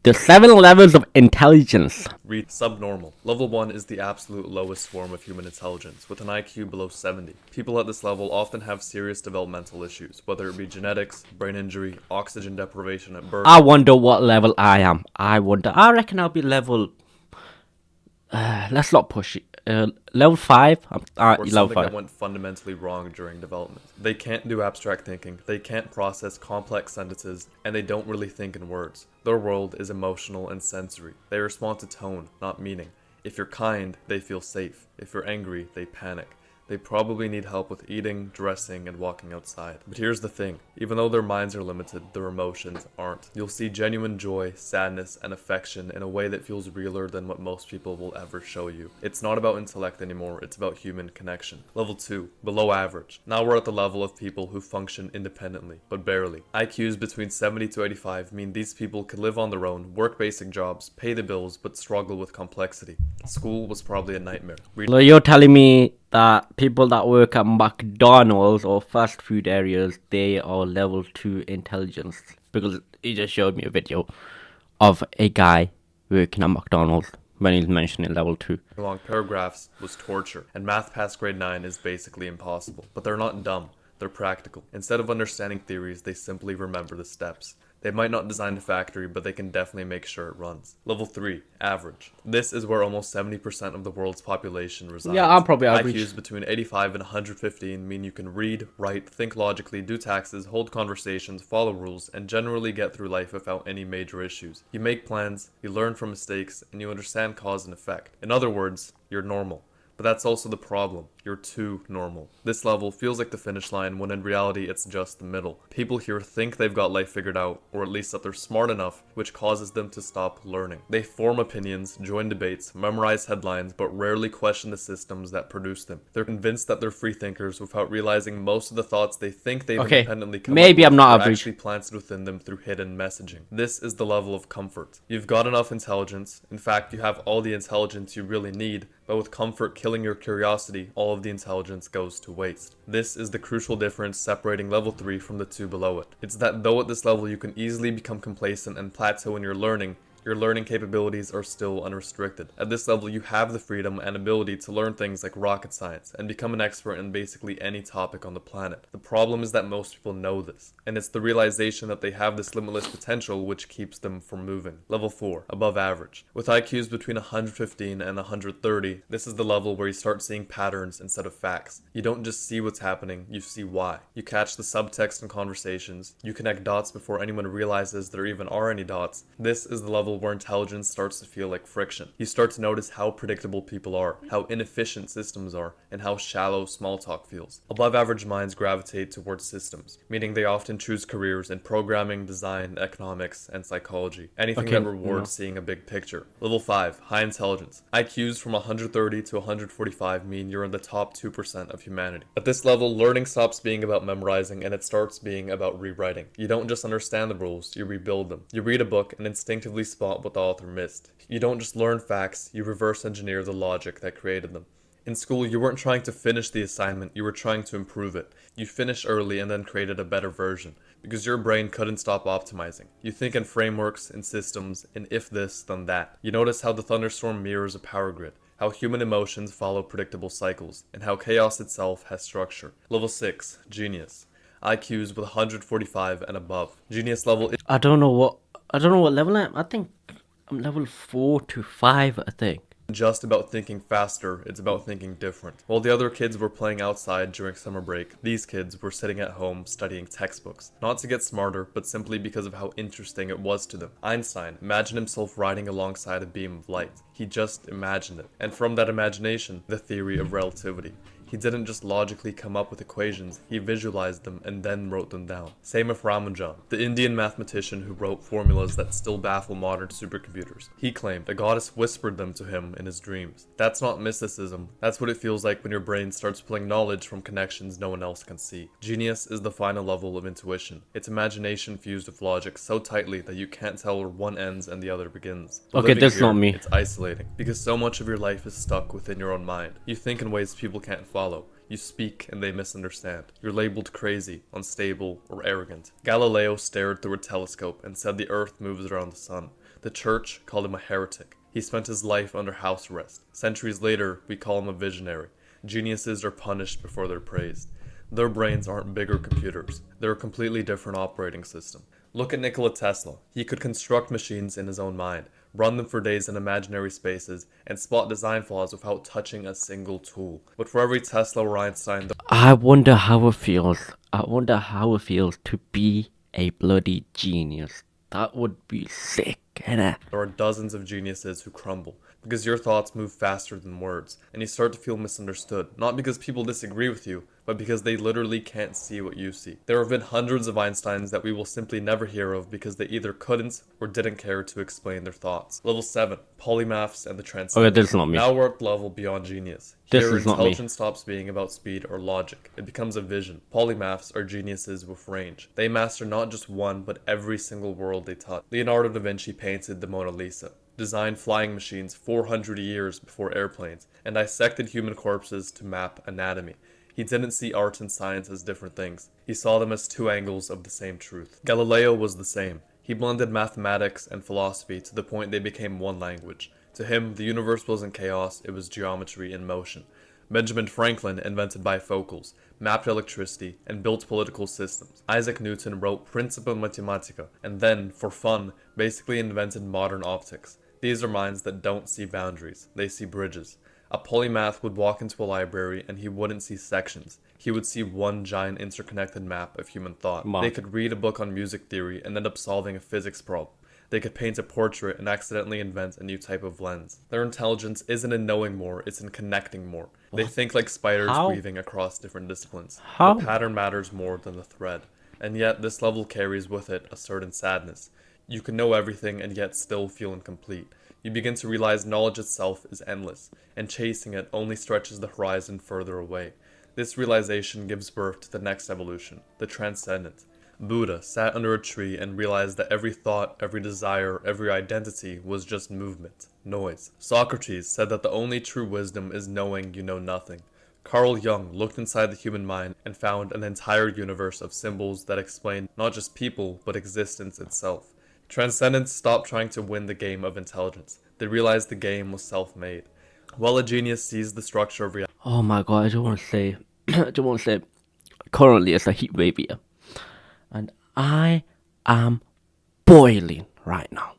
The 7 levels of intelligence. Read subnormal. Level 1 is the absolute lowest form of human intelligence, with an IQ below 70. People at this level often have serious developmental issues, whether it be genetics, brain injury, oxygen deprivation at birth. I wonder what level I am. I reckon I'll be level. Let's not push it. Level 5. Or Level something 5. that went fundamentally wrong during development. They can't do abstract thinking, they can't process complex sentences, and they don't really think in words. Their world is emotional and sensory. They respond to tone, not meaning. If you're kind, they feel safe. If you're angry, they panic. They probably need help with eating, dressing, and walking outside. But here's the thing, even though their minds are limited, their emotions aren't. You'll see genuine joy, sadness, and affection in a way that feels realer than what most people will ever show you. It's not about intellect anymore, it's about human connection. Level 2, below average. Now we're at the level of people who function independently, but barely. IQs between 70 to 85 mean these people can live on their own, work basic jobs, pay the bills, but struggle with complexity. School was probably a nightmare. So you're telling me that people that work at McDonald's or fast food areas, they are level 2 intelligence? Because he just showed me a video of a guy working at McDonald's when he's mentioning level 2. Long paragraphs was torture, and math past grade 9 is basically impossible. But they're not dumb, they're practical. Instead of understanding theories, they simply remember the steps. They might not design a factory, but they can definitely make sure it runs. Level 3, average. This is where almost 70% of the world's population resides. Yeah, I'm probably average. IQs between 85 and 115 mean you can read, write, think logically, do taxes, hold conversations, follow rules, and generally get through life without any major issues. You make plans, you learn from mistakes, and you understand cause and effect. In other words, you're normal. But that's also the problem. You're too normal. This level feels like the finish line when in reality it's just the middle. People here think they've got life figured out, or at least that they're smart enough, which causes them to stop learning. They form opinions, join debates, memorize headlines, but rarely question the systems that produce them. They're convinced that they're free thinkers without realizing most of the thoughts they think they've independently come maybe up with I'm not are average. actually planted within them through hidden messaging. This is the level of comfort. You've got enough intelligence. In fact, you have all the intelligence you really need, but with comfort killing your curiosity, all of the intelligence goes to waste. This is the crucial difference separating level 3 from the 2 below it. It's that though at this level you can easily become complacent and plateau in your learning capabilities are still unrestricted. At this level, you have the freedom and ability to learn things like rocket science and become an expert in basically any topic on the planet. The problem is that most people know this, and it's the realization that they have this limitless potential which keeps them from moving. Level 4, above average. With IQs between 115 and 130, this is the level where you start seeing patterns instead of facts. You don't just see what's happening, you see why. You catch the subtext in conversations, you connect dots before anyone realizes there even are any dots. This is the level where intelligence starts to feel like friction. You start to notice how predictable people are, how inefficient systems are, and how shallow small talk feels. Above average minds gravitate towards systems, meaning they often choose careers in programming, design, economics, and psychology. Anything that rewards seeing a big picture. Level 5, high intelligence. IQs from 130 to 145 mean you're in the top 2% of humanity. At this level, learning stops being about memorizing and it starts being about rewriting. You don't just understand the rules, you rebuild them. You read a book and instinctively spot what the author missed. You don't just learn facts, you reverse engineer the logic that created them. In school, you weren't trying to finish the assignment, you were trying to improve it. You finished early and then created a better version, because your brain couldn't stop optimizing. You think in frameworks, in systems, in if this, then that. You notice how the thunderstorm mirrors a power grid, how human emotions follow predictable cycles, and how chaos itself has structure. Level 6, genius. IQs with 145 and above. Genius level is I don't know what level I am. I think I'm level 4 to 5, I think. just about thinking faster, it's about thinking different. While the other kids were playing outside during summer break, these kids were sitting at home studying textbooks. Not to get smarter, but simply because of how interesting it was to them. Einstein imagined himself riding alongside a beam of light. He just imagined it. And from that imagination, the theory of relativity. He didn't just logically come up with equations, he visualized them and then wrote them down. Same with Ramanujan, the Indian mathematician who wrote formulas that still baffle modern supercomputers. He claimed a goddess whispered them to him in his dreams. That's not mysticism, that's what it feels like when your brain starts pulling knowledge from connections no one else can see. Genius is the final level of intuition. It's imagination fused with logic so tightly that you can't tell where one ends and the other begins. But Okay, living that's here, not me. It's isolating, because so much of your life is stuck within your own mind. You think in ways people can't follow. You speak and they misunderstand. You're labeled crazy, unstable, or arrogant. Galileo stared through a telescope and said the Earth moves around the sun. The church called him a heretic. He spent his life under house arrest. Centuries later, we call him a visionary. Geniuses are punished before they're praised. Their brains aren't bigger computers. They're a completely different operating system. Look at Nikola Tesla. He could construct machines in his own mind, run them for days in imaginary spaces, and spot design flaws without touching a single tool. But for every Tesla or Einstein, I wonder how it feels. I wonder how it feels to be a bloody genius. That would be sick, innit? there are dozens of geniuses who crumble because your thoughts move faster than words, and you start to feel misunderstood, not because people disagree with you, but because they literally can't see what you see. There have been hundreds of Einsteins that we will simply never hear of because they either couldn't or didn't care to explain their thoughts. Level 7, Polymaths and the Transcendent. Okay, this is not me. Now we're at the level beyond genius. This Here, is not me. intelligence stops being about speed or logic. It becomes a vision. Polymaths are geniuses with range. They master not just one, but every single world they touch. Leonardo da Vinci painted the Mona Lisa, designed flying machines 400 years before airplanes, and dissected human corpses to map anatomy. He didn't see art and science as different things. He saw them as two angles of the same truth. Galileo was the same. He blended mathematics and philosophy to the point they became one language. To him, the universe wasn't chaos, it was geometry in motion. Benjamin Franklin invented bifocals, mapped electricity, and built political systems. Isaac Newton wrote Principia Mathematica, and then, for fun, basically invented modern optics. These are minds that don't see boundaries, they see bridges. A polymath would walk into a library and he wouldn't see sections. He would see one giant interconnected map of human thought. Wow. They could read a book on music theory and end up solving a physics problem. They could paint a portrait and accidentally invent a new type of lens. Their intelligence isn't in knowing more, it's in connecting more. They think like spiders How? weaving across different disciplines. How? The pattern matters more than the thread. And yet, this level carries with it a certain sadness. You can know everything and yet still feel incomplete. You begin to realize knowledge itself is endless, and chasing it only stretches the horizon further away. This realization gives birth to the next evolution, the transcendent. Buddha sat under a tree and realized that every thought, every desire, every identity was just movement, noise. Socrates said that the only true wisdom is knowing you know nothing. Carl Jung looked inside the human mind and found an entire universe of symbols that explain not just people, but existence itself. Transcendents stopped trying to win the game of intelligence. They realized the game was self-made. While a genius sees the structure of reality, Oh my god, I just want to say, currently it's a heat wave here. And I am boiling right now.